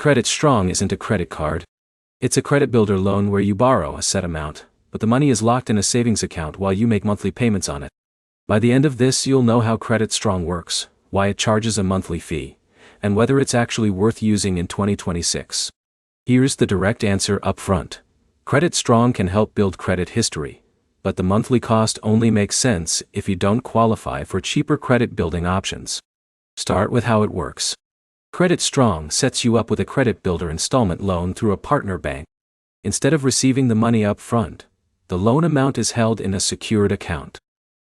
Credit Strong isn't a credit card. It's a credit builder loan where you borrow a set amount, but the money is locked in a savings account while you make monthly payments on it. By the end of this, you'll know how Credit Strong works, why it charges a monthly fee, and whether it's actually worth using in 2026. Here's the direct answer up front. Credit Strong can help build credit history, but the monthly cost only makes sense if you don't qualify for cheaper credit building options. Start with how it works. Credit Strong sets you up with a credit builder installment loan through a partner bank. Instead of receiving the money up front, the loan amount is held in a secured account.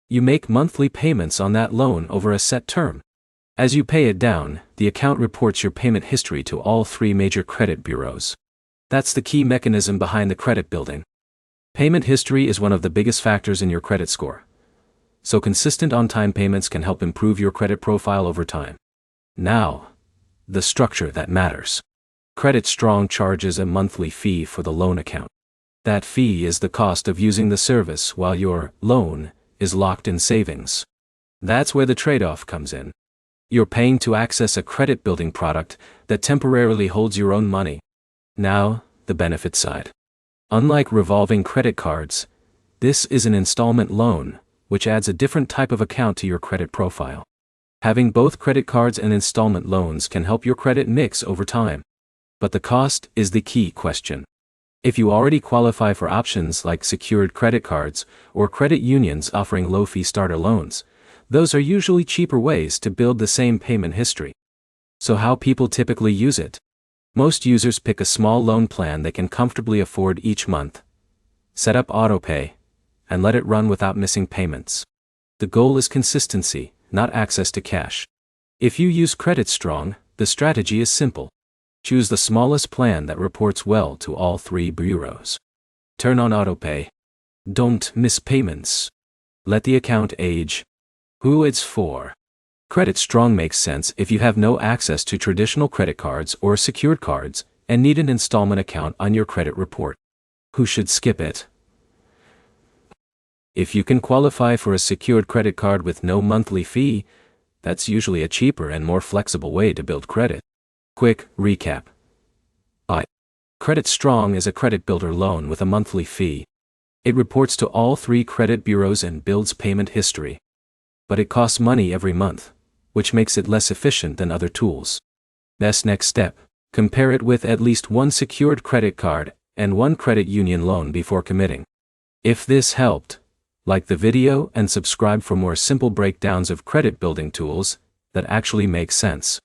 You make monthly payments on that loan over a set term. As you pay it down, the account reports your payment history to all 3 major credit bureaus. That's the key mechanism behind the credit building. Payment history is one of the biggest factors in your credit score. So consistent on-time payments can help improve your credit profile over time. Now, the structure that matters. Credit Strong charges a monthly fee for the loan account. That fee is the cost of using the service while your loan is locked in savings. That's where the trade-off comes in. You're paying to access a credit building product that temporarily holds your own money. Now, the benefit side. Unlike revolving credit cards, this is an installment loan, which adds a different type of account to your credit profile. Having both credit cards and installment loans can help your credit mix over time. But the cost is the key question. If you already qualify for options like secured credit cards or credit unions offering low-fee starter loans, those are usually cheaper ways to build the same payment history. So how people typically use it? Most users pick a small loan plan they can comfortably afford each month, set up autopay, and let it run without missing payments. The goal is consistency, not access to cash. If you use Credit Strong, the strategy is simple. Choose the smallest plan that reports well to all 3 bureaus. Turn on autopay. Don't miss payments. Let the account age. Who it's for? Credit Strong makes sense if you have no access to traditional credit cards or secured cards and need an installment account on your credit report. Who should skip it? If you can qualify for a secured credit card with no monthly fee, that's usually a cheaper and more flexible way to build credit. Quick recap. Credit Strong is a credit builder loan with a monthly fee. It reports to all 3 credit bureaus and builds payment history. But it costs money every month, which makes it less efficient than other tools. Best next step: compare it with at least 1 secured credit card and 1 credit union loan before committing. If this helped, like the video and subscribe for more simple breakdowns of credit building tools that actually make sense.